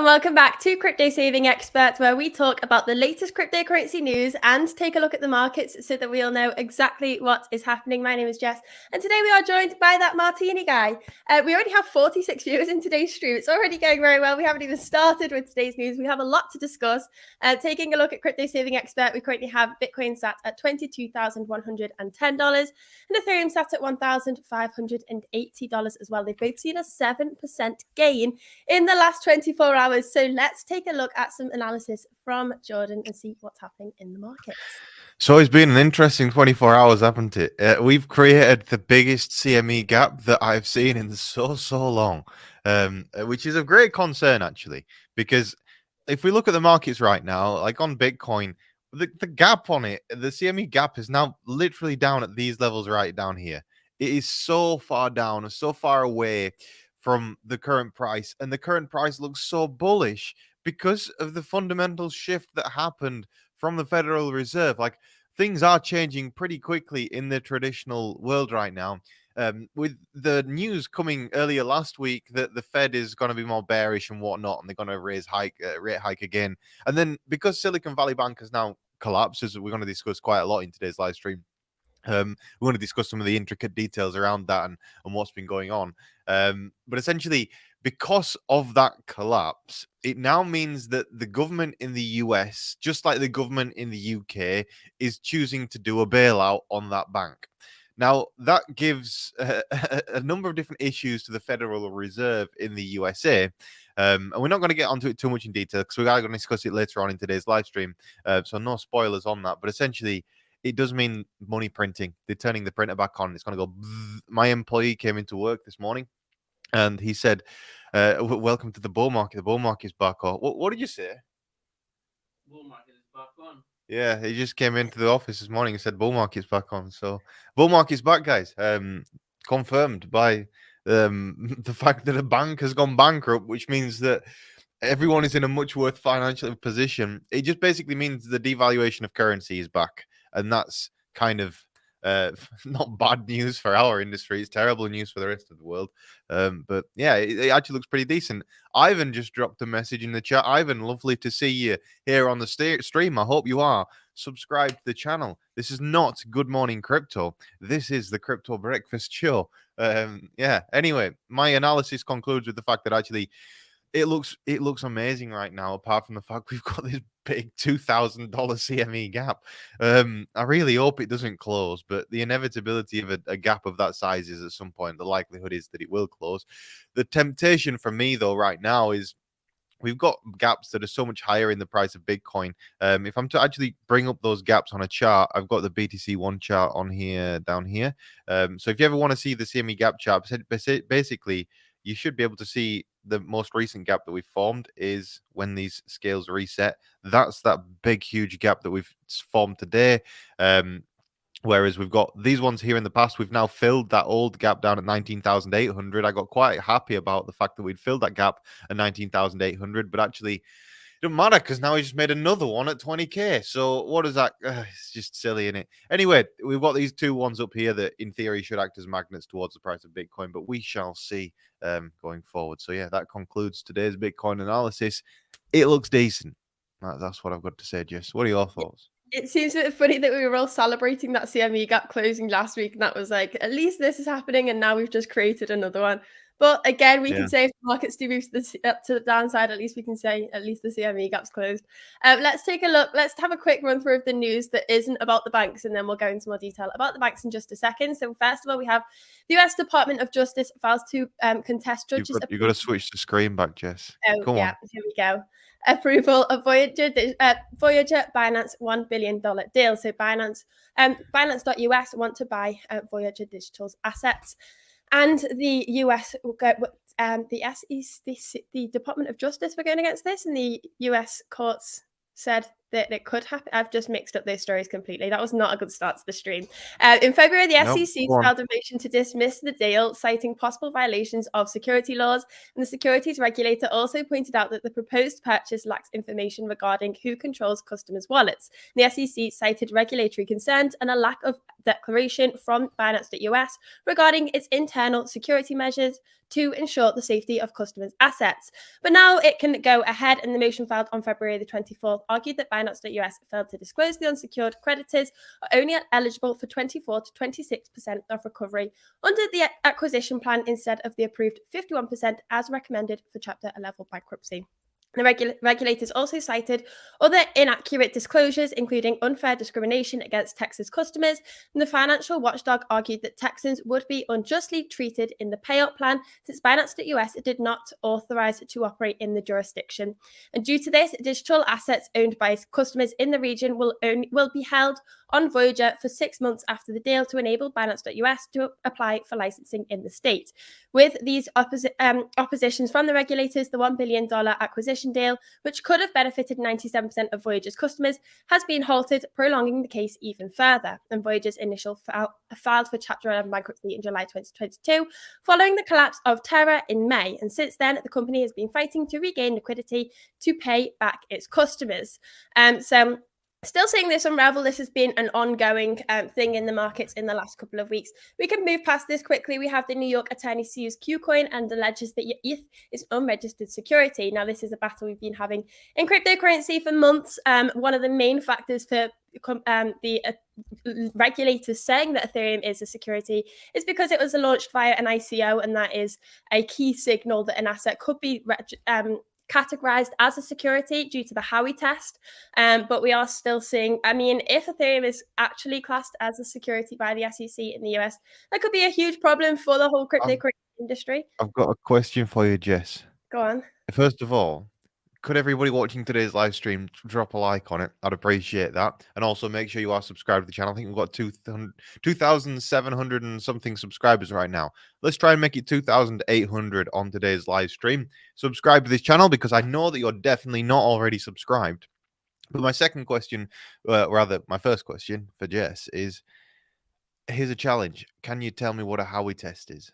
welcome back to Crypto Saving Experts, where we talk about the latest cryptocurrency news and take a look at the markets so that we all know exactly what is happening. My name is Jess, and today we are joined by that Martini guy. We already have 46 viewers in today's stream. It's already going very well. We haven't even started with today's news. We have a lot to discuss. Taking a look at Crypto Saving Expert, we currently have Bitcoin sat at $22,110 and Ethereum sat at $1,580 as well. They've both seen a 7% gain in the last 24 hours. So let's take a look at some analysis from Jordan and see what's happening in the markets. So it's been an interesting 24 hours, haven't it? We've created the biggest CME gap that I've seen in so long, which is of great concern, actually, because if we look at the markets right now, like on Bitcoin, the gap on it, the CME gap is now literally down at these levels right down here. It is so far down, so far away from the current price, and the current price looks so bullish because of the fundamental shift that happened from the Federal Reserve. Like, things are changing pretty quickly in the traditional world right now. With the news coming earlier last week that the Fed is going to be more bearish and whatnot, and they're going to raise rate hike again. And then because Silicon Valley Bank has now collapsed, as we're going to discuss quite a lot in today's live stream, we want to discuss some of the intricate details around that and what's been going on. But essentially, because of that collapse, it now means that the government in the US, just like the government in the UK, is choosing to do a bailout on that bank. Now, that gives a number of different issues to the Federal Reserve in the USA. And we're not going to get onto it too much in detail because we are going to discuss it later on in today's live stream. So no spoilers on that. But essentially, it does mean money printing. They're turning the printer back on. It's going to go. Bzz. My employee came into work this morning and he said, welcome to the bull market. The bull market is back on. What did you say? Bull market is back on. Yeah, he just came into the office this morning and said bull market's back on. So bull market's back, guys. Confirmed by the fact that a bank has gone bankrupt, which means that everyone is in a much worse financial position. It just basically means the devaluation of currency is back. And that's kind of not bad news for our industry. It's terrible news for the rest of the world. But yeah, it actually looks pretty decent. Ivan just dropped a message in the chat. Ivan, lovely to see you here on the stream. I hope you are. Subscribe to the channel. This is not Good Morning Crypto. This is the Crypto Breakfast Show. Yeah, anyway, my analysis concludes with the fact that actually it looks amazing right now, apart from the fact we've got this big $2,000 CME gap. I really hope it doesn't close, but the inevitability of a gap of that size is at some point, the likelihood is that it will close. The temptation for me, though, right now is we've got gaps that are so much higher in the price of Bitcoin. If I'm to actually bring up those gaps on a chart, I've got the BTC one chart on here, down here. So if you ever want to see the CME gap chart, basically, you should be able to see the most recent gap that we've formed is when these scales reset. That's that big, huge gap that we've formed today. Whereas we've got these ones here in the past, we've now filled that old gap down at 19,800. I got quite happy about the fact that we'd filled that gap at 19,800, but actually it doesn't matter because now we just made another one at 20K. So what is that? It's just silly, isn't it? Anyway, we've got these two ones up here that in theory should act as magnets towards the price of Bitcoin, but we shall see going forward. So yeah, that concludes today's Bitcoin analysis. It looks decent. That's what I've got to say, Jess. What are your thoughts? It seems a bit funny that we were all celebrating that CME gap closing last week, and that was like, at least this is happening, and now we've just created another one. But again, we can say if the markets do move to the downside, at least we can say at least the CME gap's closed. Let's take a look. Let's have a quick run through of the news that isn't about the banks, and then we'll go into more detail about the banks in just a second. So first of all, we have the US Department of Justice files to contest judges. You've got to switch the screen back, Jess. Oh, Come yeah, on. here we go. Approval of Voyager Binance $1 billion deal. So Binance.us want to buy Voyager Digital's assets. And the US, the SEC, the Department of Justice were going against this, and the US courts said that it could happen. I've just mixed up those stories completely. That was not a good start to the stream. In February, the SEC filed a motion to dismiss the deal, citing possible violations of security laws. And the securities regulator also pointed out that the proposed purchase lacks information regarding who controls customers' wallets. The SEC cited regulatory concerns and a lack of declaration from Binance.us regarding its internal security measures to ensure the safety of customers' assets. But now it can go ahead, and the motion filed on February the 24th argued that Binance.US failed to disclose the unsecured creditors are only eligible for 24 to 26% of recovery under the acquisition plan instead of the approved 51% as recommended for Chapter 11 bankruptcy. The regulators also cited other inaccurate disclosures, including unfair discrimination against Texas customers, and the financial watchdog argued that Texans would be unjustly treated in the payout plan since Binance.US did not authorize to operate in the jurisdiction. And due to this, digital assets owned by customers in the region will be held on Voyager for 6 months after the deal to enable Binance.US to apply for licensing in the state. With these oppositions from the regulators, the $1 billion acquisition deal, which could have benefited 97% of Voyager's customers, has been halted, prolonging the case even further. And Voyager's initial filed for Chapter 11 bankruptcy in July 2022, following the collapse of Terra in May. And since then, the company has been fighting to regain liquidity to pay back its customers. Still seeing this unravel. This has been an ongoing thing in the markets in the last couple of weeks. We can move past this quickly. We have the New York attorney sues Qcoin and alleges that ETH is unregistered security. Now, this is a battle we've been having in cryptocurrency for months. One of the main factors for the regulators saying that Ethereum is a security is because it was launched via an ICO, and that is a key signal that an asset could be categorized as a security due to the Howey test. But we are still seeing, if Ethereum is actually classed as a security by the SEC in the US, that could be a huge problem for the whole cryptocurrency industry. I've got a question for you, Jess. Go on. First of all, could everybody watching today's live stream drop a like on it? I'd appreciate that. And also make sure you are subscribed to the channel. I think we've got 2,700 and something subscribers right now. Let's try and make it 2,800 on today's live stream. Subscribe to this channel because I know that you're definitely not already subscribed. But my second question, my first question for Jess is, here's a challenge. Can you tell me what a Howey test is?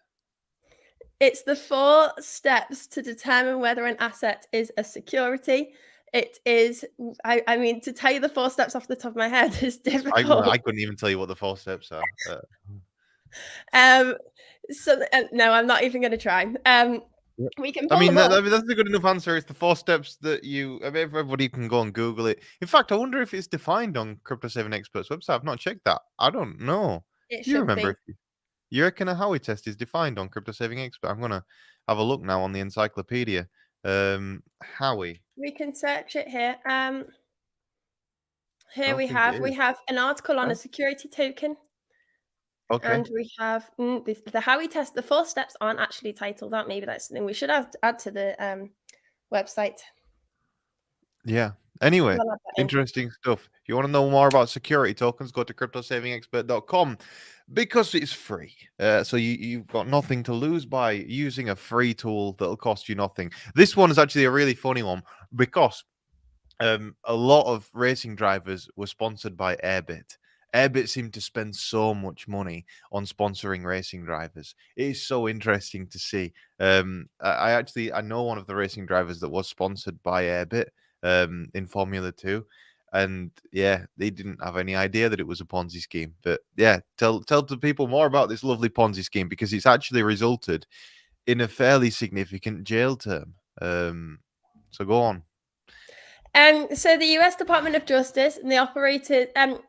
It's the 4 steps to determine whether an asset is a security. It is, to tell you the 4 steps off the top of my head is difficult. I couldn't even tell you what the 4 steps are. No, I'm not even going to try. We can. That's a good enough answer. It's the 4 steps that everybody can go and Google it. In fact, I wonder if it's defined on Crypto Saving Expert's website. I've not checked that. I don't know. It Do you remember? You reckon a Howey test is defined on Crypto Saving Expert? I'm gonna have a look now on the encyclopedia. Howey. We can search it here. Here we have an article on a security token. Okay. And we have the Howey test. The 4 steps aren't actually titled out. Maybe that's something we should add to the website. Yeah. Anyway, interesting stuff. If you want to know more about security tokens, go to cryptosavingexpert.com because it's free. So you've got nothing to lose by using a free tool that'll cost you nothing. This one is actually a really funny one because a lot of racing drivers were sponsored by Airbit. Airbit seemed to spend so much money on sponsoring racing drivers. It is so interesting to see. I know one of the racing drivers that was sponsored by Airbit in Formula 2, and yeah, they didn't have any idea that it was a Ponzi scheme. But yeah, tell the people more about this lovely Ponzi scheme because it's actually resulted in a fairly significant jail term. So go on. So the US Department of Justice and the operators,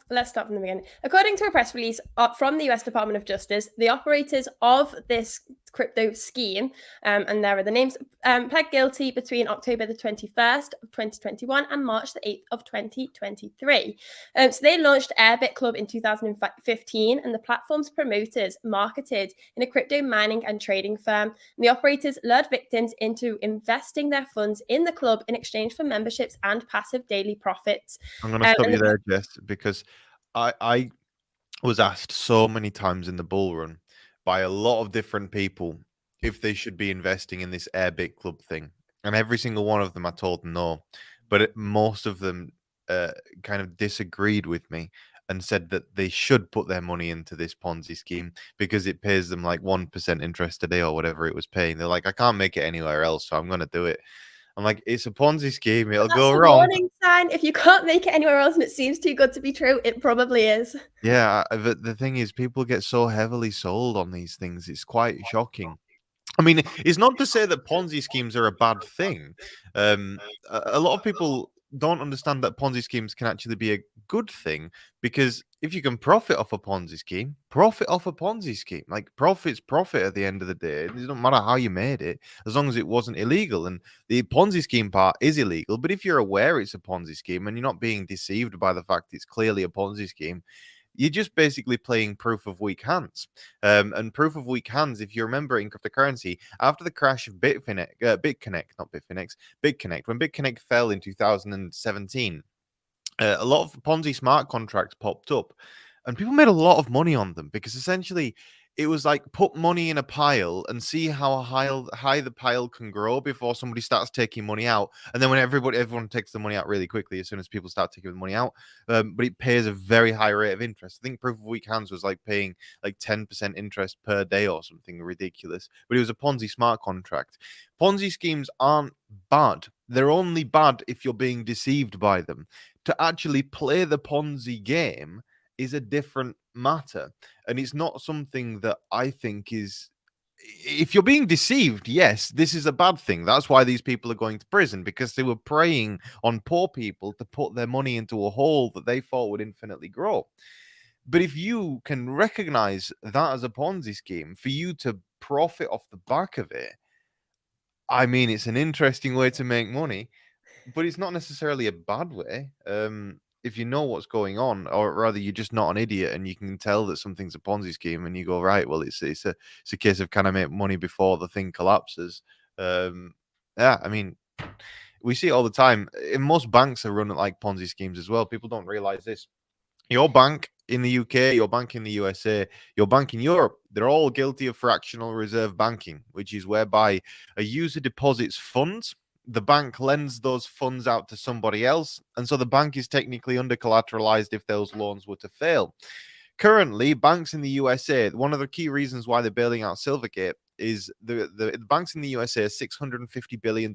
let's start from the beginning. According to a press release from the US Department of Justice, the operators of this crypto scheme, and there are the names, pled guilty between October the 21st of 2021 and March the 8th of 2023. So they launched Airbit Club in 2015, and the platform's promoters marketed in a crypto mining and trading firm. And the operators lured victims into investing their funds in the club in exchange for memberships and passive daily profits. I'm going to stop you there, Jess, because I was asked so many times in the bull run by a lot of different people if they should be investing in this Airbit Club thing. And every single one of them I told no. But most of them kind of disagreed with me and said that they should put their money into this Ponzi scheme because it pays them like 1% interest a day or whatever it was paying. They're like, I can't make it anywhere else, so I'm going to do it. I'm like, it's a Ponzi scheme. It'll go wrong. Warning sign. If you can't make it anywhere else and it seems too good to be true, it probably is. Yeah, but the thing is, people get so heavily sold on these things. It's quite shocking. I mean, it's not to say that Ponzi schemes are a bad thing. A lot of people don't understand that Ponzi schemes can actually be a good thing, because if you can profit off a Ponzi scheme, profit off a Ponzi scheme. Like, profit's profit at the end of the day. It doesn't matter how you made it, as long as it wasn't illegal. And the Ponzi scheme part is illegal, but if you're aware it's a Ponzi scheme and you're not being deceived by the fact it's clearly a Ponzi scheme, you're just basically playing proof of weak hands. And proof of weak hands, if you remember in cryptocurrency, after the crash of Bitconnect, when Bitconnect fell in 2017, a lot of Ponzi smart contracts popped up, and people made a lot of money on them, because essentially it was like, put money in a pile and see how high the pile can grow before somebody starts taking money out. And then when everyone takes the money out really quickly as soon as people start taking the money out, but it pays a very high rate of interest. I think proof of weak hands was like paying like 10% interest per day or something ridiculous, but it was a Ponzi smart contract. Ponzi schemes aren't bad. They're only bad if you're being deceived by them. To actually play the Ponzi game is a different matter. And it's not something that I think is. If you're being deceived, yes, this is a bad thing. That's why these people are going to prison, because they were preying on poor people to put their money into a hole that they thought would infinitely grow. But if you can recognize that as a Ponzi scheme, for you to profit off the back of it, I mean, it's an interesting way to make money, but it's not necessarily a bad way. If you know what's going on, or rather, you're just not an idiot, and you can tell that something's a Ponzi scheme, and you go, right, well, it's a case of, can I make money before the thing collapses? Yeah, I mean, we see it all the time. And most banks are run like Ponzi schemes as well. People don't realize this. Your bank in the UK, your bank in the USA, your bank in Europe, they're all guilty of fractional reserve banking, which is whereby a user deposits funds, the bank lends those funds out to somebody else, and so the bank is technically under collateralized if those loans were to fail. Currently, banks in the USA, one of the key reasons why they're bailing out Silvergate is the banks in the USA are $650 billion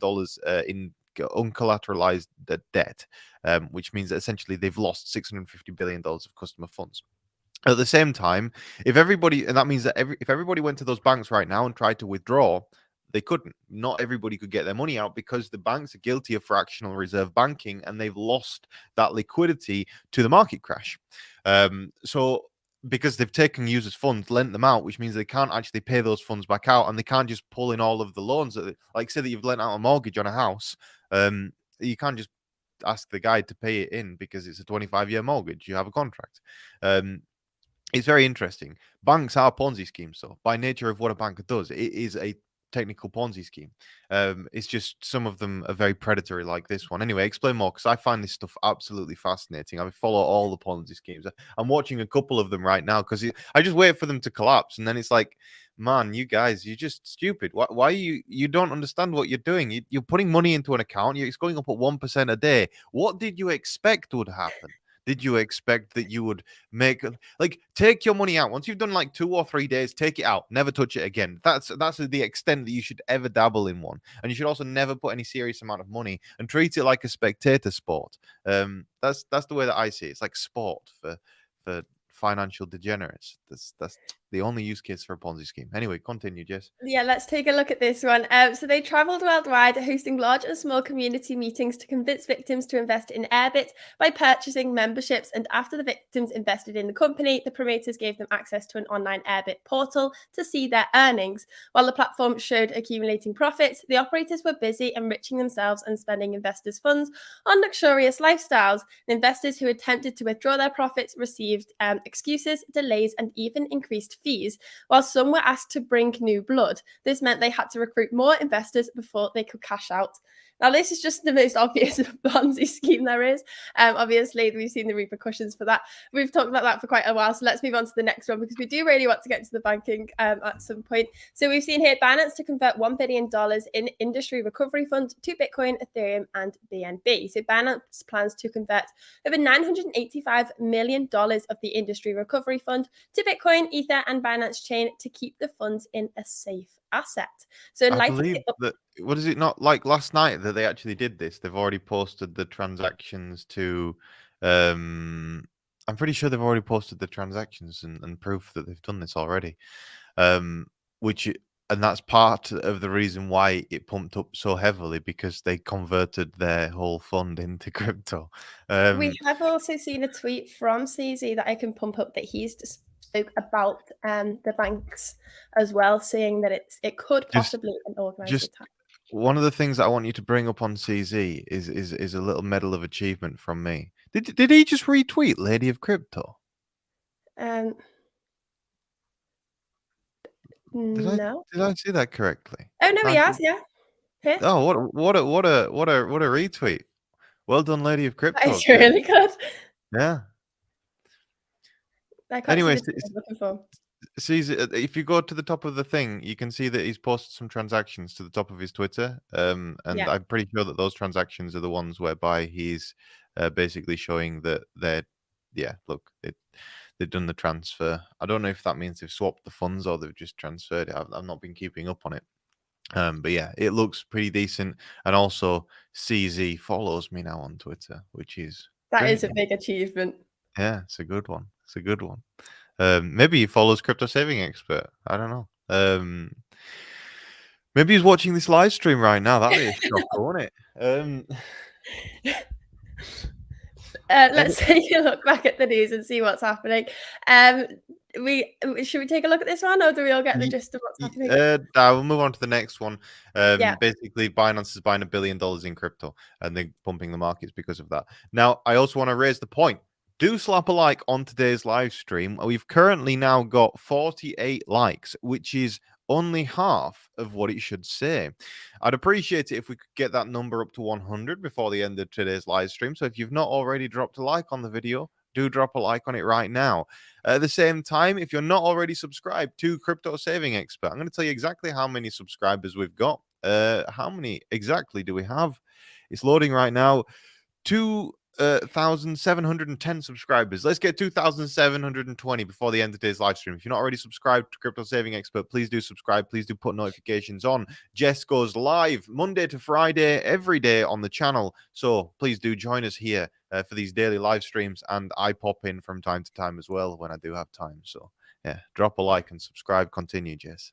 in uncollateralized debt, which means that essentially they've lost $650 billion of customer funds. At the same time, if everybody, and that means that if everybody went to those banks right now and tried to withdraw, they couldn't. Not everybody could get their money out, because the banks are guilty of fractional reserve banking, and they've lost that liquidity to the market crash. So because they've taken users' funds, lent them out, which means they can't actually pay those funds back out, and they can't just pull in all of the loans. Like, say that you've lent out a mortgage on a house, you can't just ask the guy to pay it in because it's a 25-year mortgage. You have a contract. It's very interesting. Banks are Ponzi schemes, so by nature of what a bank does, it is a technical Ponzi scheme. It's just some of them are very predatory, like this one. Anyway, explain more, because I find this stuff absolutely fascinating. I follow all the Ponzi schemes. I'm watching a couple of them right now, because I just wait for them to collapse, and then it's like, man, you guys, you're just stupid. Why you don't understand what you're doing? You're putting money into an account. It's going up at 1% a day. What did you expect would happen? Did you expect that you would take your money out once you've done like 2 or 3 days? Take it out, never touch it again. That's the extent that you should ever dabble in one, and you should also never put any serious amount of money and treat it like a spectator sport. That's the way that I see it. It's like sport for financial degenerates. That's the only use case for a Ponzi scheme. Anyway, continue, Jess. Yeah, let's take a look at this one. So they traveled worldwide, hosting large and small community meetings to convince victims to invest in Airbit by purchasing memberships. And after the victims invested in the company, the promoters gave them access to an online Airbit portal to see their earnings. While the platform showed accumulating profits, the operators were busy enriching themselves and spending investors' funds on luxurious lifestyles. And investors who attempted to withdraw their profits received excuses, delays, and even increased fees, while some were asked to bring new blood. This meant they had to recruit more investors before they could cash out. Now, this is just the most obvious Ponzi scheme there is. Obviously, we've seen the repercussions for that. We've talked about that for quite a while, so let's move on to the next one, because we do really want to get to the banking at some point. So we've seen here Binance to convert $1 billion in industry recovery fund to Bitcoin, Ethereum, and BNB. So Binance plans to convert over $985 million of the industry recovery fund to Bitcoin, Ether, and Binance Chain to keep the funds in a safe asset. So in I light of believe that, what is it, not like last night that they actually did this? They've already posted the transactions to I'm pretty sure they've already posted the transactions and proof that they've done this already. Which and that's part of the reason why it pumped up so heavily, because they converted their whole fund into crypto. We have also seen a tweet from CZ that I can pump up that he's just spoke about the banks as well, saying that it could possibly an organised just attack. one of the things that I want you to bring up on CZ is a little medal of achievement from me. Did he just retweet Lady of Crypto? No. Did I see that correctly? Oh no, he has. Yeah. Here. Oh, what a retweet! Well done, Lady of Crypto. That is really good. Yeah. I can't Anyway, see the tweet I was looking for. if you go to the top of the thing, you can see that he's posted some transactions to the top of his Twitter. And Yeah. I'm pretty sure that those transactions are the ones whereby he's basically showing that they've done the transfer. I don't know if that means they've swapped the funds or they've just transferred it. I've not been keeping up on it. But yeah, it looks pretty decent. And also, CZ follows me now on Twitter, which is That great. is a big achievement. Yeah, it's a good one. It's a good one. Maybe he follows Crypto Saving Expert. I don't know. Maybe he's watching this live stream right now. That'd be a shocker, wouldn't it? Let's take a look back at the news and see what's happening. Should we take a look at this one, or do we all get the gist of what's happening? We'll move on to the next one. Yeah. Basically, Binance is buying $1 billion in crypto, and they're pumping the markets because of that. Now, I also want to raise the point. Do slap a like on today's live stream. We've currently now got 48 likes, which is only half of what it should say. I'd appreciate it if we could get that number up to 100 before the end of today's live stream. So if you've not already dropped a like on the video, do drop a like on it right now. At the same time, if you're not already subscribed to Crypto Saving Expert, I'm going to tell you exactly how many subscribers we've got. How many exactly do we have? It's loading right now. 2,710 subscribers. Let's get 2,720 before the end of today's live stream. If you're not already subscribed to Crypto Saving Expert, please do subscribe. Please do put notifications on. Jess goes live Monday to Friday, every day on the channel. So please do join us here for these daily live streams. And I pop in from time to time as well when I do have time. So yeah, drop a like and subscribe. Continue, Jess.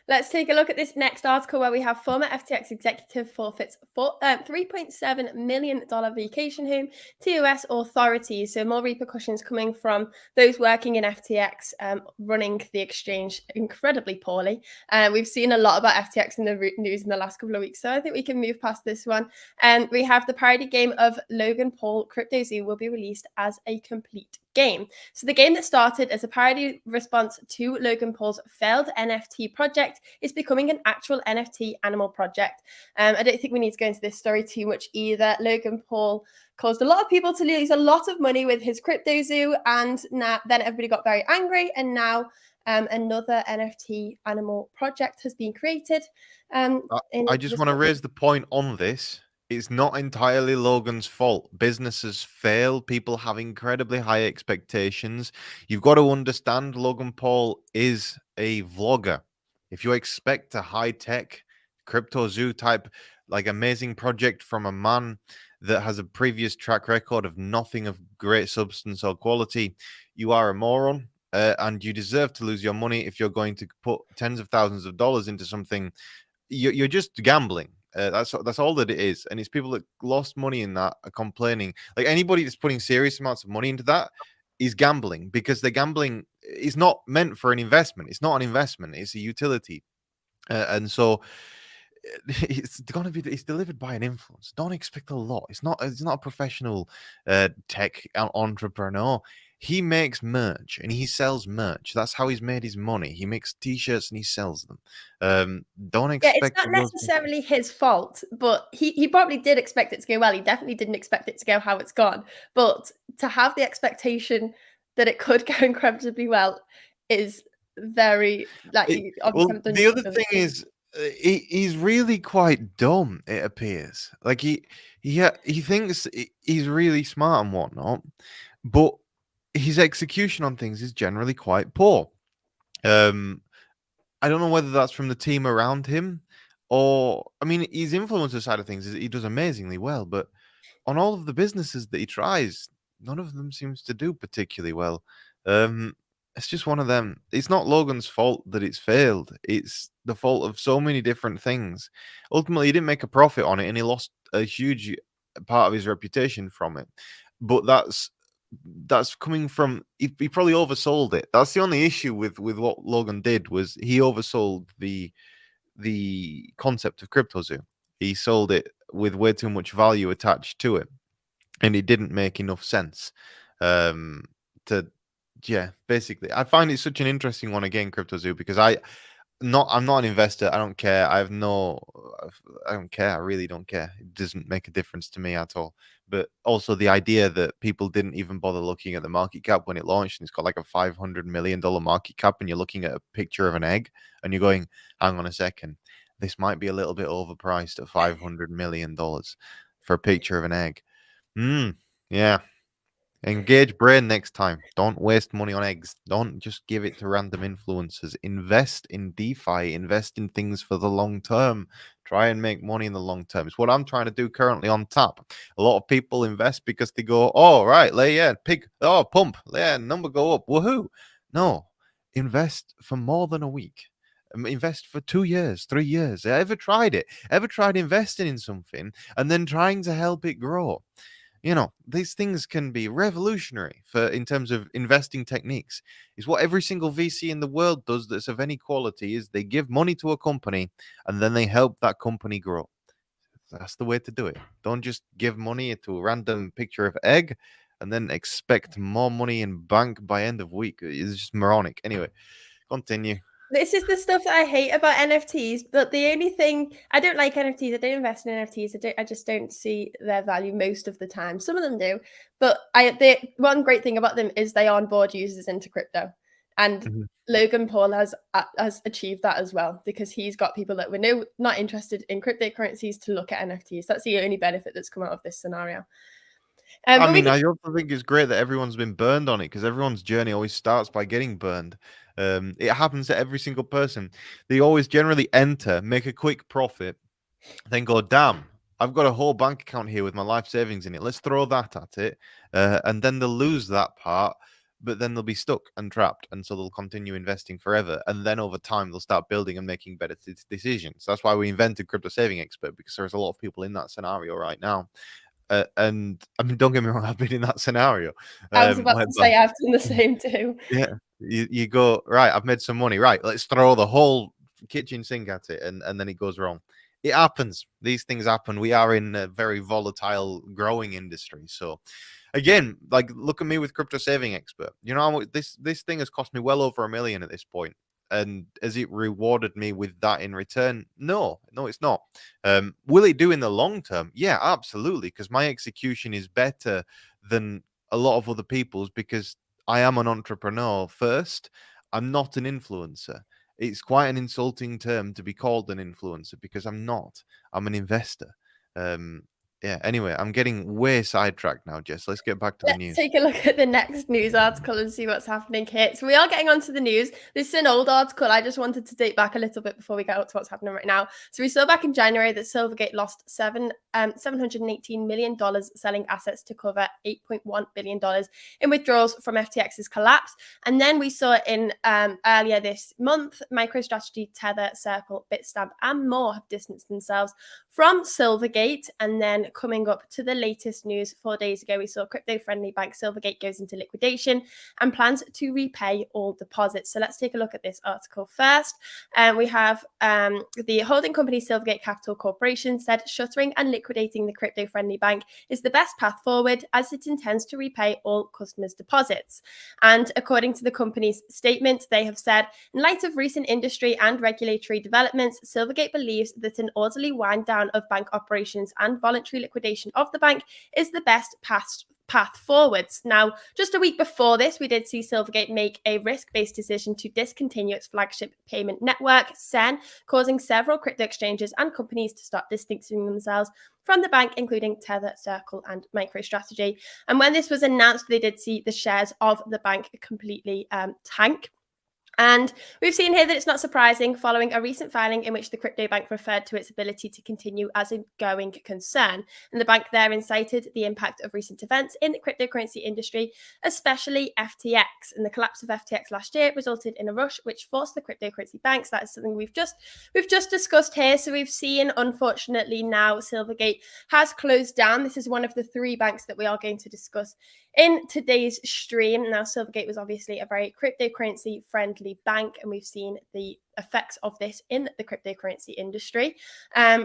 Let's take a look at this next article where we have former FTX executive forfeits $3.7 million vacation home to US authorities. So more repercussions coming from those working in FTX running the exchange incredibly poorly. We've seen a lot about FTX in the news in the last couple of weeks, so I think we can move past this one. And we have the parody game of Logan Paul Crypto Zoo will be released as a complete game. So the game that started as a parody response to Logan Paul's failed NFT project is becoming an actual NFT animal project. I don't think we need to go into this story too much either. Logan Paul caused a lot of people to lose a lot of money with his crypto zoo, and then everybody got very angry, and now another NFT animal project has been created. I just want to raise the point on this. It's not entirely Logan's fault. Businesses fail. People have incredibly high expectations. You've got to understand Logan Paul is a vlogger. If you expect a high-tech crypto zoo type, like amazing project from a man that has a previous track record of nothing of great substance or quality, you are a moron. And you deserve to lose your money if you're going to put tens of thousands of dollars into something. You're just gambling. That's all that it is, and it's people that lost money in that are complaining. Like anybody that's putting serious amounts of money into that is gambling, because the gambling is not meant for an investment. It's not an investment; it's a utility, and so it's delivered by an influence. Don't expect a lot. It's not a professional tech entrepreneur. He makes merch and he sells merch. That's how he's made his money. He makes t-shirts and he sells them. Don't expect. It's not necessarily his fault, but he probably did expect it to go well. He definitely didn't expect it to go how it's gone. But to have the expectation that it could go incredibly well is very the other thing is he's really quite dumb. It appears like he thinks he's really smart and whatnot, but his execution on things is generally quite poor. I don't know whether that's from the team around him, or I mean, his influencer side of things is he does amazingly well, but on all of the businesses that he tries, none of them seems to do particularly well. it's just one of them. It's not Logan's fault that it's failed. It's the fault of so many different things. Ultimately, he didn't make a profit on it, and he lost a huge part of his reputation from it. But that's coming from he probably oversold it. That's the only issue with what Logan did, was he oversold the concept of CryptoZoo. He sold it with way too much value attached to it, and it didn't make enough sense to basically. I find it such an interesting one again, CryptoZoo, because I'm not an investor. I don't care. I don't care. I really don't care. It doesn't make a difference to me at all. But also the idea that people didn't even bother looking at the market cap when it launched, and it's got like a $500 million market cap, and you're looking at a picture of an egg, and you're going, hang on a second, this might be a little bit overpriced at $500 million for a picture of an egg. Yeah. Engage brain next time. Don't waste money on eggs. Don't just give it to random influencers. Invest in DeFi. Invest in things for the long term. Try and make money in the long term. It's what I'm trying to do currently on tap. A lot of people invest because they go, oh, right, pump, number go up. Woohoo. No, invest for more than a week. Invest for 2 years, 3 years. Ever tried it? Ever tried investing in something and then trying to help it grow? These things can be revolutionary in terms of investing techniques. Is what every single VC in the world does that's of any quality, is they give money to a company and then they help that company grow. That's the way to do it. Don't just give money to a random picture of egg and then expect more money in bank by end of week. It's just moronic. Anyway, continue. This is the stuff that I hate about NFTs, but the only thing I don't like NFTs, I don't invest in NFTs. I just don't see their value most of the time. Some of them do, but the one great thing about them is they onboard users into crypto, and Logan Paul has achieved that as well, because he's got people that were not interested in cryptocurrencies to look at NFTs. That's the only benefit that's come out of this scenario. I also think it's great that everyone's been burned on it, because everyone's journey always starts by getting burned. It happens to every single person. They always generally enter, make a quick profit, then go, damn, I've got a whole bank account here with my life savings in it. Let's throw that at it. And then they'll lose that part, but then they'll be stuck and trapped. And so they'll continue investing forever. And then over time, they'll start building and making better decisions. That's why we invented Crypto Saving Expert, because there's a lot of people in that scenario right now. And I mean, don't get me wrong, I've been in that scenario. I was about to say I've done the same too. Yeah, you go, right, I've made some money, right, let's throw the whole kitchen sink at it, and then it goes wrong. It happens. These things happen. We are in a very volatile, growing industry. So again, like, look at me with Crypto Saving Expert. This thing has cost me well over $1 million at this point. And has it rewarded me with that in return? No, it's not. Will it do in the long term? Yeah, absolutely. Because my execution is better than a lot of other people's, because I am an entrepreneur first. I'm not an influencer. It's quite an insulting term to be called an influencer, because I'm not. I'm an investor. Anyway, I'm getting way sidetracked now, Jess. Let's get back to the news. Take a look at the next news article and see what's happening here. So we are getting onto the news. This is an old article. I just wanted to date back a little bit before we get up to what's happening right now. So we saw back in January that Silvergate lost $718 million selling assets to cover $8.1 billion in withdrawals from FTX's collapse. And then we saw in earlier this month, MicroStrategy, Tether, Circle, Bitstamp, and more have distanced themselves from Silvergate. And then coming up to the latest news, 4 days ago, we saw crypto-friendly bank Silvergate goes into liquidation and plans to repay all deposits. So let's take a look at this article first. We have the holding company Silvergate Capital Corporation said shuttering and liquidating the crypto-friendly bank is the best path forward, as it intends to repay all customers' deposits. And according to the company's statement, they have said, in light of recent industry and regulatory developments, Silvergate believes that an orderly wind down of bank operations and voluntary liquidation of the bank is the best path forwards. Now, just a week before this, we did see Silvergate make a risk-based decision to discontinue its flagship payment network, SEN, causing several crypto exchanges and companies to start distancing themselves from the bank, including Tether, Circle, and MicroStrategy. And when this was announced, they did see the shares of the bank completely tank. And we've seen here that it's not surprising following a recent filing in which the crypto bank referred to its ability to continue as a going concern. And the bank therein cited the impact of recent events in the cryptocurrency industry, especially FTX. And the collapse of FTX last year resulted in a rush which forced the cryptocurrency banks. That is something we've just discussed here. So we've seen, unfortunately, now Silvergate has closed down. This is one of the 3 banks that we are going to discuss in today's stream. Now, Silvergate was obviously a very cryptocurrency friendly bank, and we've seen the effects of this in the cryptocurrency industry.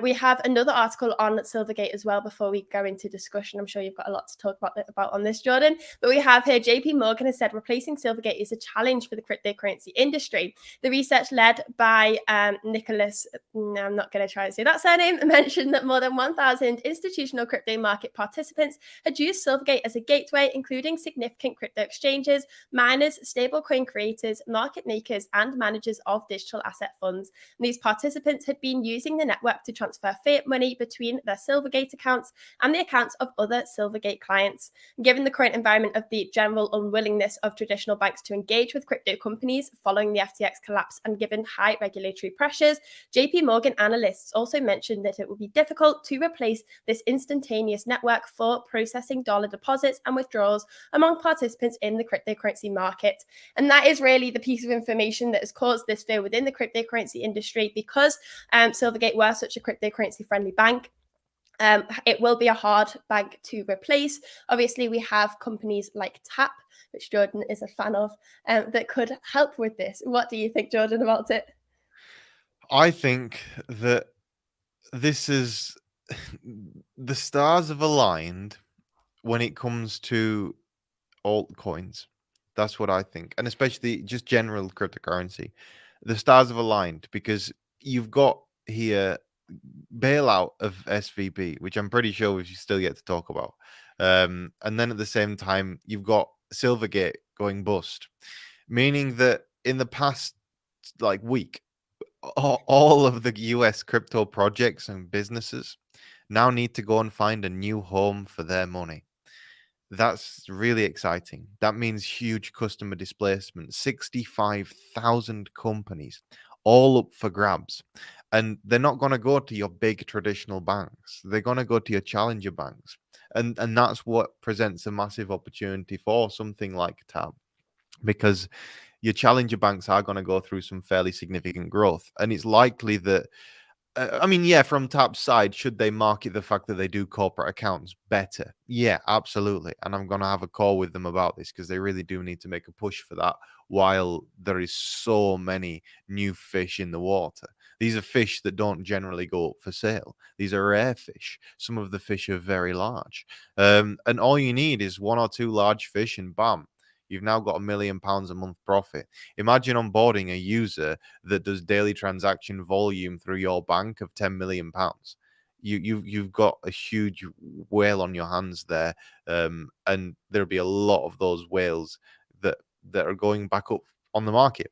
We have another article on Silvergate as well before we go into discussion. I'm sure you've got a lot to talk about on this, Jordan. But we have here JP Morgan has said replacing Silvergate is a challenge for the cryptocurrency industry. The research led by Nicholas, I'm not going to try to say that surname, mentioned that more than 1,000 institutional crypto market participants had used Silvergate as a gateway, including significant crypto exchanges, miners, stablecoin creators, market makers, and managers of digital asset funds. And these participants had been using the network to transfer fiat money between their Silvergate accounts and the accounts of other Silvergate clients. Given the current environment of the general unwillingness of traditional banks to engage with crypto companies following the FTX collapse and given high regulatory pressures, JP Morgan analysts also mentioned that it would be difficult to replace this instantaneous network for processing dollar deposits and withdrawals among participants in the cryptocurrency market. And that is really the piece of information that has caused this fear within the cryptocurrency industry, because Silvergate were such a cryptocurrency friendly bank. It will be a hard bank to replace. Obviously, we have companies like TAP, which Jordan is a fan of, that could help with this. What do you think, Jordan, about it? I think that this is the stars have aligned when it comes to altcoins. That's what I think, and especially just general cryptocurrency. The stars have aligned because you've got here bailout of SVB, which I'm pretty sure we've still yet to talk about. And then at the same time, you've got Silvergate going bust, meaning that in the past week, all of the US crypto projects and businesses now need to go and find a new home for their money. That's really exciting. That means huge customer displacement. 65,000 companies, all up for grabs. And they're not going to go to your big traditional banks. They're going to go to your challenger banks. And that's what presents a massive opportunity for something like TAB, because your challenger banks are going to go through some fairly significant growth. And it's likely that from TAP's side, should they market the fact that they do corporate accounts better? Yeah, absolutely. And I'm going to have a call with them about this because they really do need to make a push for that while there is so many new fish in the water. These are fish that don't generally go up for sale. These are rare fish. Some of the fish are very large. And all you need is 1 or 2 large fish and bam, you've now got £1 million a month profit. Imagine onboarding a user that does daily transaction volume through your bank of £10 million. You've got a huge whale on your hands there, and there'll be a lot of those whales that are going back up on the market.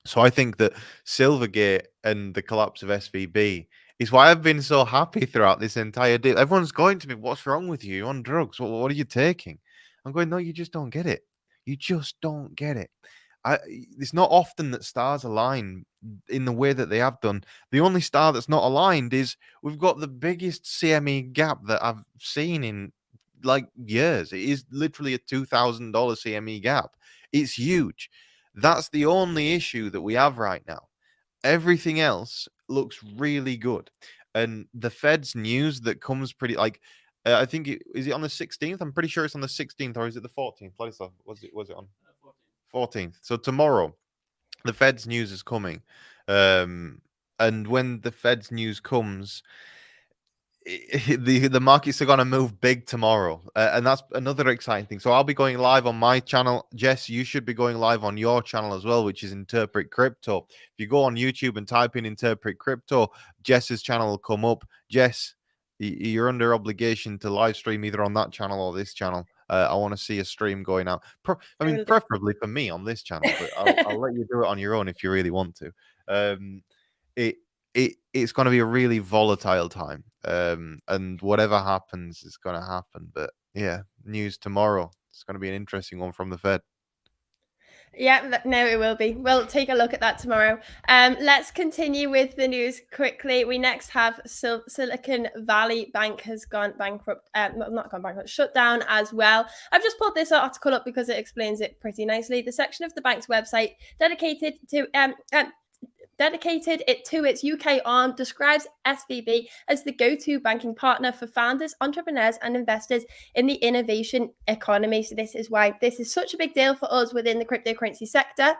So I think that Silvergate and the collapse of SVB is why I've been so happy throughout this entire deal. Everyone's going to me, "What's wrong with you? You're on drugs. What are you taking?" I'm going, "No, you just don't get it. You just don't get it." It's not often that stars align in the way that they have done. The only star that's not aligned is we've got the biggest CME gap that I've seen in years. It is literally a $2,000 CME gap. It's huge. That's the only issue that we have right now. Everything else looks really good. And the Fed's news that comes pretty I think is it on the 16th? I'm pretty sure it's on the 16th, or is it the 14th? Vladislav, was it on 14th? So tomorrow, the Fed's news is coming, and when the Fed's news comes, the markets are going to move big tomorrow, and that's another exciting thing. So I'll be going live on my channel. Jess, you should be going live on your channel as well, which is Interpret Crypto. If you go on YouTube and type in Interpret Crypto, Jess's channel will come up. Jess, you're under obligation to live stream either on that channel or this channel. I want to see a stream going out. Preferably for me on this channel, but I'll let you do it on your own if you really want to. It's going to be a really volatile time, and whatever happens is going to happen. But yeah, news tomorrow. It's going to be an interesting one from the Fed. Yeah, no, it will be. We'll take a look at that tomorrow. Let's continue with the news quickly. We next have Silicon Valley Bank has gone bankrupt, not gone bankrupt, shut down as well. I've just pulled this article up because it explains it pretty nicely. The section of the bank's website dedicated it to its UK arm describes SVB as the go-to banking partner for founders, entrepreneurs, and investors in the innovation economy. So this is why this is such a big deal for us within the cryptocurrency sector.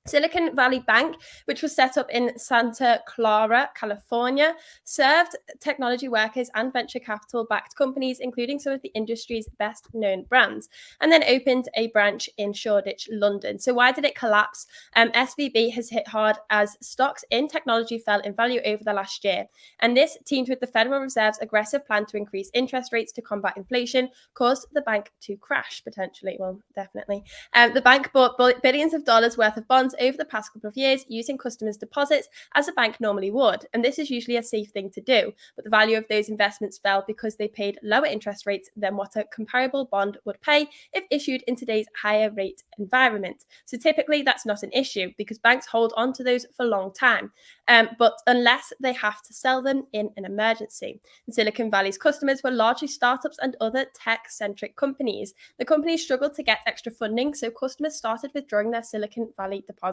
Silicon Valley Bank, which was set up in Santa Clara, California, served technology workers and venture capital-backed companies, including some of the industry's best-known brands, and then opened a branch in Shoreditch, London. So why did it collapse? SVB has hit hard as stocks in technology fell in value over the last year, and this, teamed with the Federal Reserve's aggressive plan to increase interest rates to combat inflation, caused the bank to crash, potentially. Well, definitely. The bank bought billions of dollars worth of bonds over the past couple of years using customers' deposits as a bank normally would. And this is usually a safe thing to do. But the value of those investments fell because they paid lower interest rates than what a comparable bond would pay if issued in today's higher rate environment. So typically that's not an issue because banks hold on to those for a long time. But unless they have to sell them in an emergency. And Silicon Valley's customers were largely startups and other tech-centric companies. The companies struggled to get extra funding, so customers started withdrawing their Silicon Valley deposits.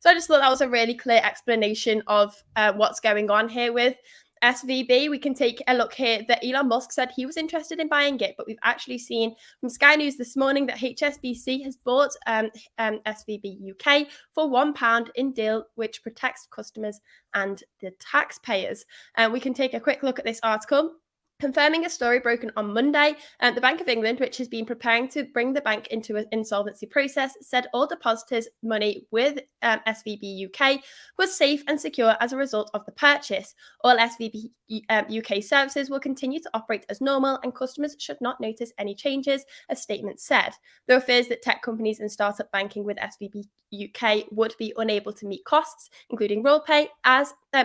So I just thought that was a really clear explanation of what's going on here with SVB. We can take a look here that Elon Musk said he was interested in buying it, but we've actually seen from Sky News this morning that HSBC has bought SVB UK for £1 in deal which protects customers and the taxpayers. We can take a quick look at this article. Confirming a story broken on Monday, the Bank of England, which has been preparing to bring the bank into an insolvency process, said all depositors' money with SVB UK was safe and secure as a result of the purchase. All SVB UK services will continue to operate as normal and customers should not notice any changes, a statement said. There are fears that tech companies and startup banking with SVB UK would be unable to meet costs, including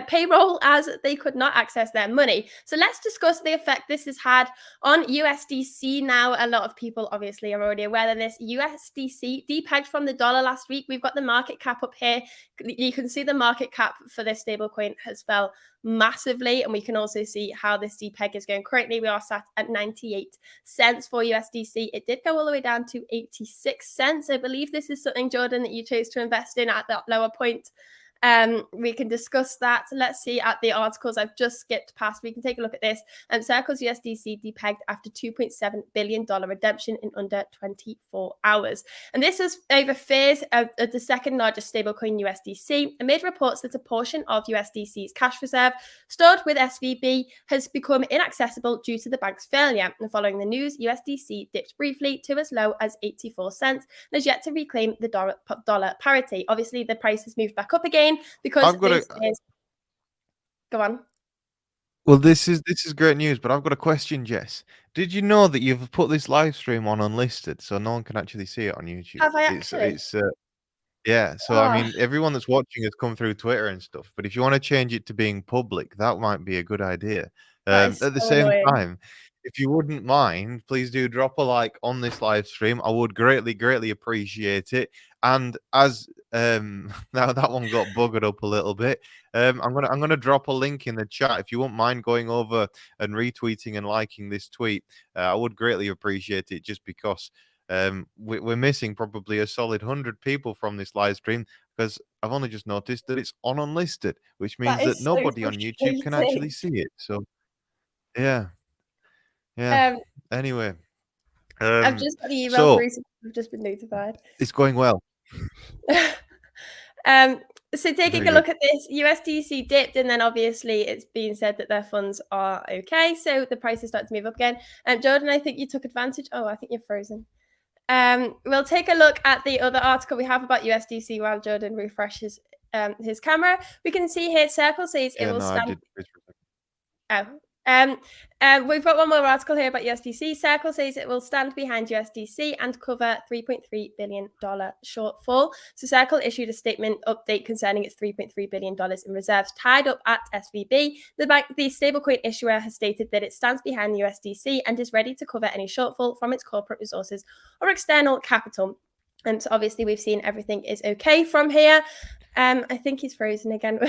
payroll, as they could not access their money. So let's discuss the effect this has had on USDC. Now, a lot of people obviously are already aware of this. USDC depegged from the dollar last week. We've got the market cap up here. You can see the market cap for this stablecoin has fell massively, and we can also see how this depeg is going. Currently, we are sat at 98 cents for USDC. It did go all the way down to 86 cents. I believe this is something, Jordan, that you chose to invest in at that lower point. We can discuss that. Let's see at the articles I've just skipped past. We can take a look at this. Circle's USDC depegged after $2.7 billion redemption in under 24 hours. And this was over fears of the second largest stablecoin USDC, amid reports that a portion of USDC's cash reserve stored with SVB has become inaccessible due to the bank's failure. And following the news, USDC dipped briefly to as low as 84 cents and has yet to reclaim the dollar parity. Obviously, the price has moved back up again because go on. Well, this is great news, but I've got a question, Jess. Did you know that you've put this live stream on unlisted, so no one can actually see it on YouTube? Have I actually? Yeah. So I mean, everyone that's watching has come through Twitter and stuff. But if you want to change it to being public, that might be a good idea. At the same time, if you wouldn't mind, please do drop a like on this live stream. I would greatly appreciate it. And as now that one got buggered up a little bit, I'm gonna drop a link in the chat if you won't mind going over and retweeting and liking this tweet. I would greatly appreciate it, just because we're missing probably a solid 100 people from this live stream because I've only just noticed that it's on unlisted, which means that nobody on YouTube can actually see it. So yeah. Anyway, I've just got the email through, so I've just been notified. It's going well. So taking a look at this, USDC dipped, and then obviously it's being said that their funds are okay, so the price is starting to move up again. Jordan, I think you took advantage. Oh, I think you're frozen. We'll take a look at the other article we have about USDC while Jordan refreshes his camera. We can see here Circle says it will stand. We've got one more article here about USDC. Circle says it will stand behind USDC and cover $3.3 billion shortfall. So Circle issued a statement update concerning its $3.3 billion in reserves tied up at SVB. The stablecoin issuer has stated that it stands behind the USDC and is ready to cover any shortfall from its corporate resources or external capital. And so obviously we've seen everything is okay from here. I think he's frozen again.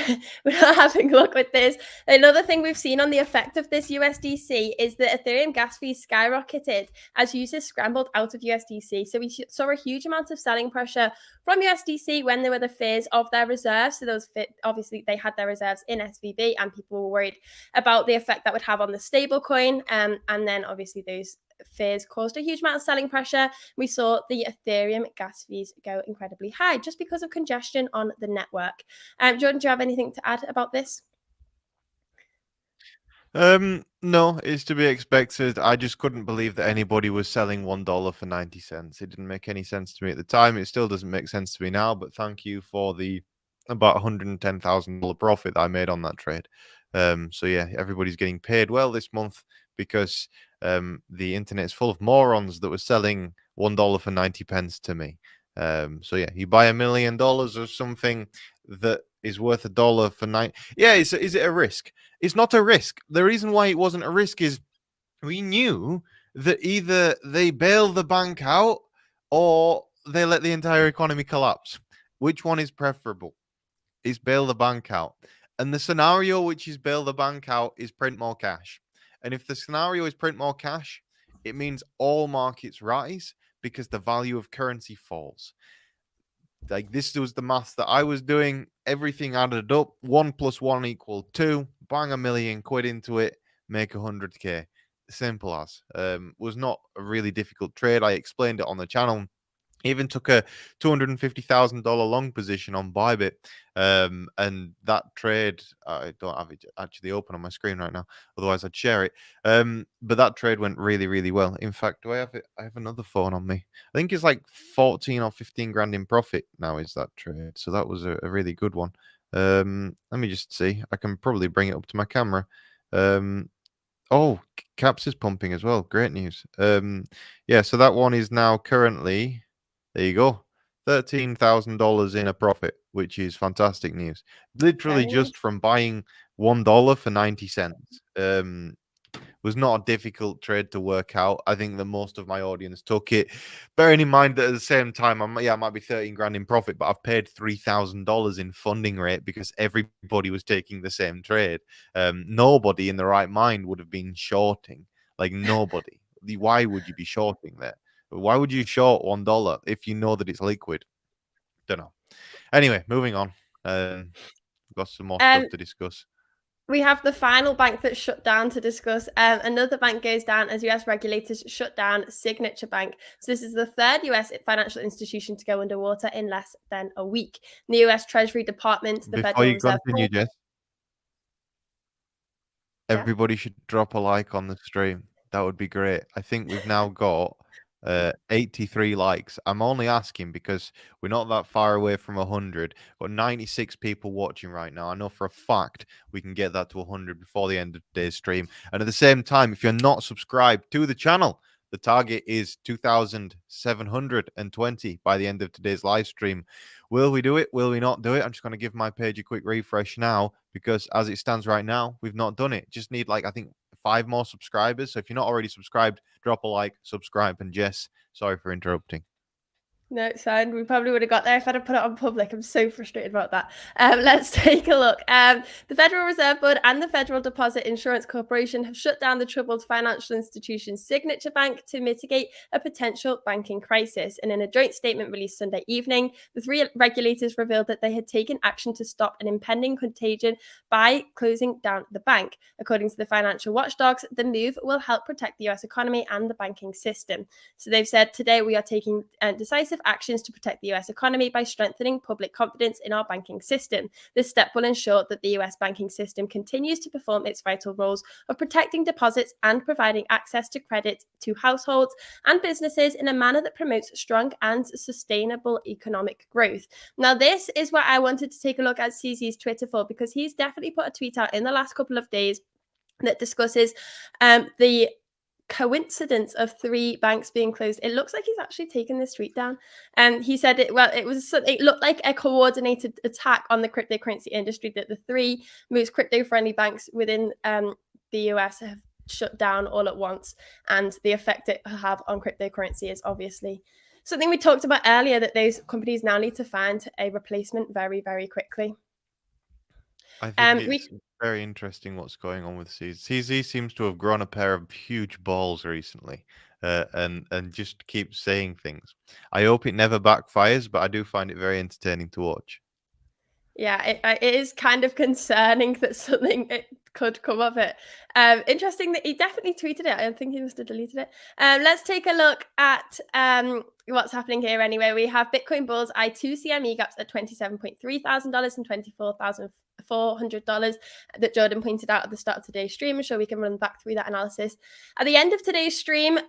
We're not having luck with this. Another thing we've seen on the effect of this USDC is that Ethereum gas fees skyrocketed as users scrambled out of USDC. So we saw a huge amount of selling pressure from USDC when there were the fears of their reserves. So those obviously they had their reserves in SVB, and people were worried about the effect that would have on the stable coin. And then obviously those fears caused a huge amount of selling pressure. We saw the Ethereum gas fees go incredibly high just because of congestion on the network. Jordan, do you have anything to add about this? No, it's to be expected. I just couldn't believe that anybody was selling $1 for 90 cents. It didn't make any sense to me at the time. It still doesn't make sense to me now, but thank you for the about $110,000 profit that I made on that trade. So yeah, everybody's getting paid well this month because the internet is full of morons that were selling $1 for 90 pence to me. So yeah, you buy $1 million of something that is worth $1 for 9. Yeah, is it a risk? It's not a risk. The reason why it wasn't a risk is we knew that either they bail the bank out or they let the entire economy collapse. Which one is preferable? Is bail the bank out. And the scenario which is bail the bank out is print more cash. And if the scenario is print more cash, it means all markets rise because the value of currency falls. Like, this was the maths that I was doing. Everything added up. 1 + 1 = 2. Bang £1 million into it. Make 100k. Simple as. Was not a really difficult trade. I explained it on the channel. Even took a $250,000 long position on Bybit, and that trade, I don't have it actually open on my screen right now, otherwise I'd share it. But that trade went really, really well. In fact, do I have it? I have another phone on me. I think it's like 14 or 15 grand in profit now is that trade. So that was a really good one. Let me just see. I can probably bring it up to my camera. Oh, Caps is pumping as well. Great news. Yeah, so that one is now currently, there you go, $13,000 in a profit, which is fantastic news. Literally just from buying $1 for 90 cents. Was not a difficult trade to work out. I think that most of my audience took it. Bearing in mind that at the same time, I might be 13 grand in profit, but I've paid $3,000 in funding rate because everybody was taking the same trade. Nobody in the right mind would have been shorting. Like, nobody. Why would you be shorting that? Why would you short $1 if you know that it's liquid? Don't know. Anyway, moving on. We've got some more stuff to discuss. We have the final bank that shut down to discuss. Another bank goes down as US regulators shut down Signature Bank. So this is the third US financial institution to go underwater in less than a week. The US Treasury Department, the Federal Reserve. Continue, Jess, everybody should drop a like on the stream. That would be great. I think we've now got 83 likes. I'm only asking because we're not that far away from 100. Got 96 people watching right now. I know for a fact we can get that to 100 before the end of today's stream. And at the same time, if you're not subscribed to the channel, the target is 2,720 by the end of today's live stream. Will we do it? Will we not do it? I'm just going to give my page a quick refresh now because as it stands right now, we've not done it. Just need, like, I think 5 more subscribers. So if you're not already subscribed, drop a like, subscribe. And Jess, sorry for interrupting. No, it's fine. We probably would have got there if I'd have put it on public. I'm so frustrated about that. Let's take a look. The Federal Reserve Board and the Federal Deposit Insurance Corporation have shut down the troubled financial institution Signature Bank to mitigate a potential banking crisis. And in a joint statement released Sunday evening, the 3 regulators revealed that they had taken action to stop an impending contagion by closing down the bank. According to the financial watchdogs, the move will help protect the US economy and the banking system. So they've said, today we are taking decisive actions to protect the US economy by strengthening public confidence in our banking system. This step will ensure that the US banking system continues to perform its vital roles of protecting deposits and providing access to credit to households and businesses in a manner that promotes strong and sustainable economic growth. Now, this is what I wanted to take a look at CZ's Twitter for, because he's definitely put a tweet out in the last couple of days that discusses the coincidence of 3 banks being closed. It looks like he's actually taken this tweet down. And he said it looked like a coordinated attack on the cryptocurrency industry, that the 3 most crypto-friendly banks within the US have shut down all at once, and the effect it will have on cryptocurrency is obviously something we talked about earlier, that those companies now need to find a replacement very, very quickly. I think it's very interesting what's going on with CZ. CZ seems to have grown a pair of huge balls recently, and just keeps saying things. I hope it never backfires, but I do find it very entertaining to watch. Yeah, it is kind of concerning that something could come of it. Interesting that he definitely tweeted it. I think he must have deleted it. Let's take a look at what's happening here anyway. We have Bitcoin bulls eye two CME gaps at $27.3 thousand and $24,400 that Jordan pointed out at the start of today's stream. I'm sure we can run back through that analysis. At the end of today's stream,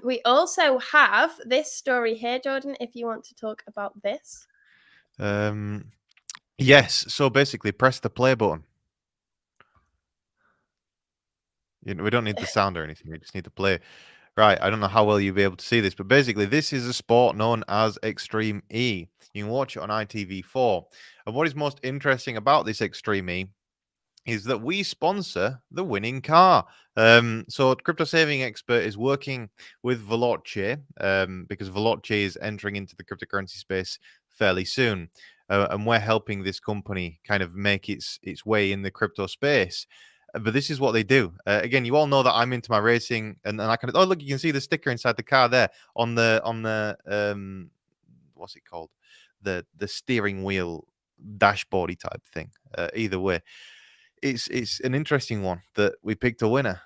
we also have this story here, Jordan, if you want to talk about this. Yes, so basically press the play button. You know, we don't need the sound or anything, we just need to play. Right, I don't know how well you'll be able to see this, but basically this is a sport known as Extreme E. You can watch it on ITV4. And what is most interesting about this Extreme E is that we sponsor the winning car. So Crypto Saving Expert is working with Voyager, because Voyager is entering into the cryptocurrency space fairly soon. And we're helping this company kind of make its way in the crypto space. But this is what they do. Again, you all know that I'm into my racing, and I can. Oh, look, you can see the sticker inside the car there on the what's it called? The steering wheel dashboardy type thing. Either way, it's an interesting one that we picked a winner.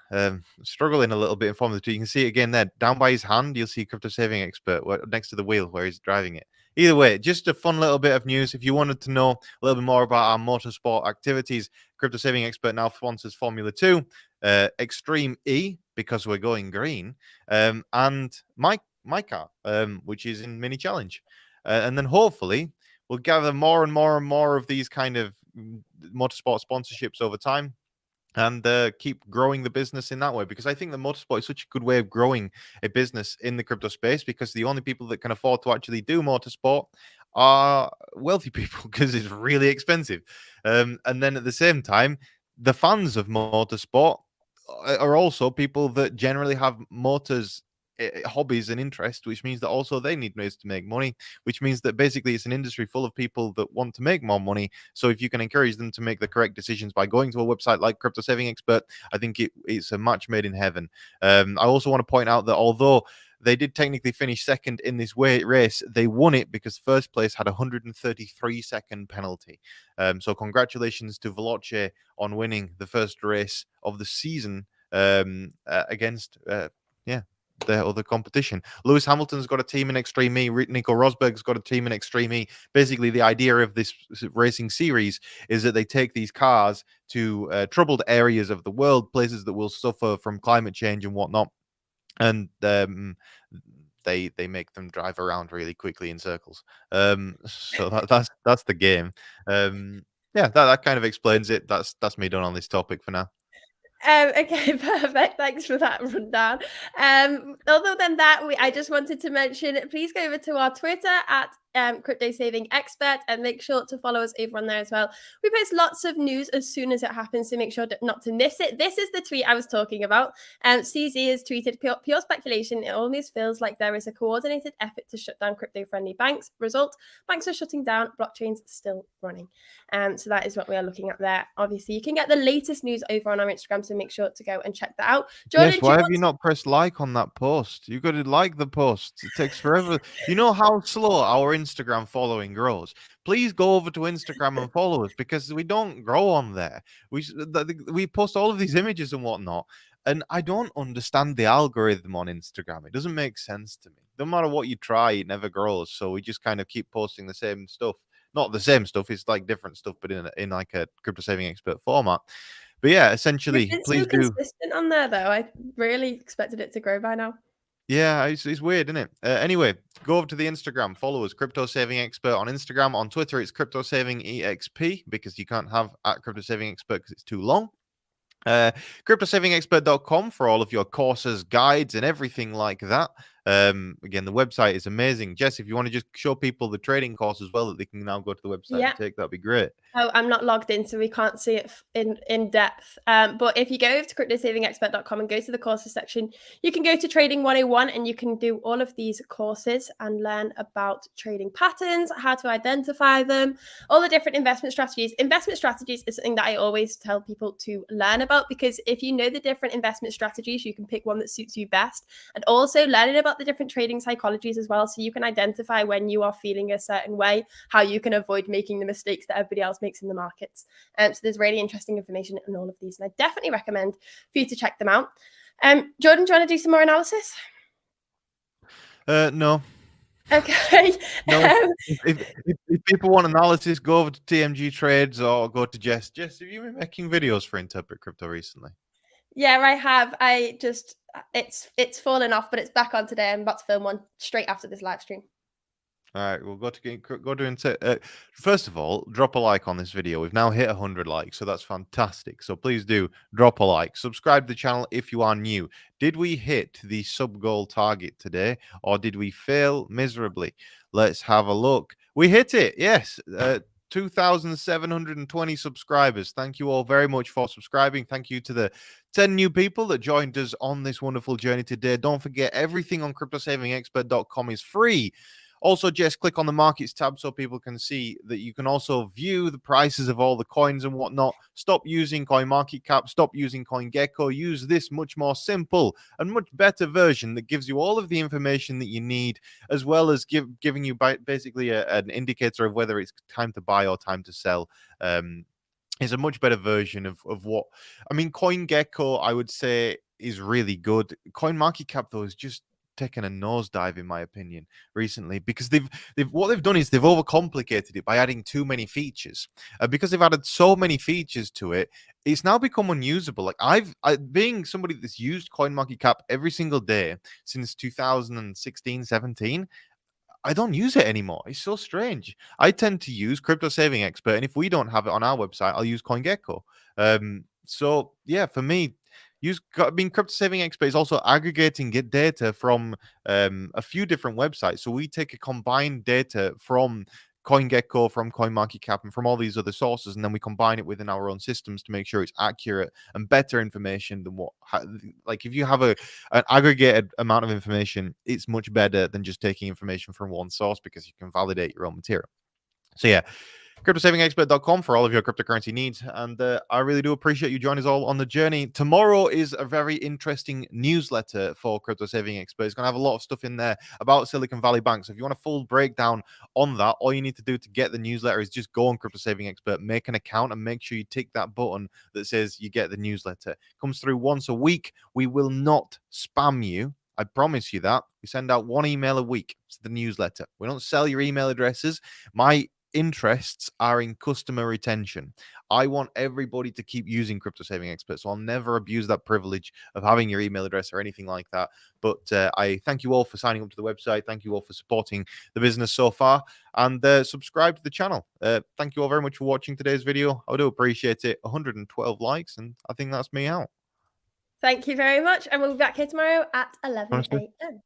Struggling a little bit in form of the two. You can see it again there down by his hand. You'll see Crypto Saving Expert next to the wheel where he's driving it. Either way, just a fun little bit of news. If you wanted to know a little bit more about our motorsport activities, Crypto Saving Expert now sponsors Formula 2, Extreme E, because we're going green, and my car, which is in Mini Challenge. And then hopefully we'll gather more and more and more of these kind of motorsport sponsorships over time, and keep growing the business in that way, because I think that motorsport is such a good way of growing a business in the crypto space, because the only people that can afford to actually do motorsport are wealthy people, because it's really expensive. And then at the same time, the fans of motorsport are also people that generally have motors hobbies and interests, which means that also they need ways to make money, which means that basically it's an industry full of people that want to make more money. So if you can encourage them to make the correct decisions by going to a website like Crypto Saving Expert, I think it's a match made in heaven. I also want to point out that although they did technically finish second in this race, they won it because first place had a 133-second penalty. So congratulations to Voyager on winning the first race of the season against their other competition. Lewis Hamilton's got a team in Extreme E. Nico Rosberg's got a team in Extreme E. Basically, the idea of this racing series is that they take these cars to troubled areas of the world, places that will suffer from climate change and whatnot, and they make them drive around really quickly in circles. So that's the game. Yeah, that kind of explains it. That's me done on this topic for now. Okay, perfect. Thanks for that rundown. Other than that, I just wanted to mention, please go over to our Twitter at Crypto Saving Expert and make sure to follow us over on there as well. We post lots of news as soon as it happens, so make sure not to miss it. This is the tweet I was talking about. CZ has tweeted, pure speculation. It always feels like there is a coordinated effort to shut down crypto-friendly banks. Result, banks are shutting down, blockchains still running. So that is what we are looking at there. Obviously, you can get the latest news over on our Instagram, so make sure to go and check that out. Jordan, yes, why have you not pressed like on that post? You've got to like the post. It takes forever. You know how slow our Instagram following grows. Please go over to Instagram and follow us, because we don't grow on there. We post all of these images and whatnot, and I don't understand the algorithm on Instagram. It doesn't make sense to me. No matter what you try, it never grows. So we just kind of keep posting the same stuff. Not the same stuff, it's like different stuff, but in like a Crypto Saving Expert format. But yeah, essentially, please so consistent on there though. I really expected it to grow by now. Yeah, it's weird, isn't it? Anyway, go over to the Instagram, follow us, Crypto Saving Expert on Instagram. On Twitter, it's Crypto Saving EXP, because you can't have at Crypto Saving Expert because it's too long. CryptoSavingExpert.com for all of your courses, guides, and everything like that. Again, the website is amazing. Jess, if you want to just show people the trading course as well that they can now go to the website Yeah. and take, that'd be great. Oh, I'm not logged in, so we can't see it in depth. But if you go over to cryptosavingexpert.com and go to the courses section, you can go to Trading 101 and you can do all of these courses and learn about trading patterns, how to identify them, all the different investment strategies. Investment strategies is something that I always tell people to learn about, because if you know the different investment strategies, you can pick one that suits you best. And also learning about the different trading psychologies as well, so you can identify when you are feeling a certain way, how you can avoid making the mistakes that everybody else makes in the markets. So there's really interesting information in all of these, and I definitely recommend for you to check them out. Jordan, do you want to do some more analysis? No. Okay. No. If people want analysis, go over to TMG Trades or go to Jess. Jess, have you been making videos for Interpret Crypto recently? Yeah, I have. I just it's fallen off, but it's back on today. I'm about to film one straight after this live stream. All right, we'll go to first of all, drop a like on this video. We've now hit 100 likes, so that's fantastic. So please do drop a like. Subscribe to the channel if you are new. Did we hit the sub goal target today, or did we fail miserably? Let's have a look. We hit it. Yes. 2,720 subscribers. Thank you all very much for subscribing. Thank you to the 10 new people that joined us on this wonderful journey today. Don't forget, everything on cryptosavingexpert.com is free. Also, just click on the markets tab so people can see that you can also view the prices of all the coins and whatnot. Stop using CoinMarketCap. Stop using CoinGecko. Use this much more simple and much better version that gives you all of the information that you need, as well as giving you basically an indicator of whether it's time to buy or time to sell. Is a much better version of what I mean. CoinGecko, I would say, is really good. CoinMarketCap, though, is just taken a nosedive in my opinion recently, because what they've done is they've overcomplicated it by adding too many features. Because they've added so many features to it, it's now become unusable. Like I being somebody that's used CoinMarketCap every single day since 2016, 17. I don't use it anymore. It's so strange. I tend to use Crypto Saving Expert, and if we don't have it on our website, I'll use CoinGecko. So yeah, for me, Crypto Saving Expert is also aggregating data from a few different websites. So we take a combined data from CoinGecko, from CoinMarketCap, and from all these other sources, and then we combine it within our own systems to make sure it's accurate and better information than like if you have an aggregated amount of information, it's much better than just taking information from one source, because you can validate your own material. So yeah, cryptosavingexpert.com for all of your cryptocurrency needs. And I really do appreciate you joining us all on the journey. Tomorrow is a very interesting newsletter for Crypto Saving Expert. It's going to have a lot of stuff in there about Silicon Valley Bank. So if you want a full breakdown on that, all you need to do to get the newsletter is just go on Crypto Saving Expert, make an account, and make sure you tick that button that says you get the newsletter. It comes through once a week. We will not spam you. I promise you that. We send out one email a week. It's the newsletter. We don't sell your email addresses. My interests are in customer retention. I want everybody to keep using Crypto Saving Expert, so I'll never abuse that privilege of having your email address or anything like that. But I thank you all for signing up to the website. Thank you all for supporting the business so far, and subscribe to the channel. Thank you all very much for watching today's video. I do appreciate it. 112 likes, and I think that's me out. Thank you very much, and we'll be back here tomorrow at 11 Honestly. a.m.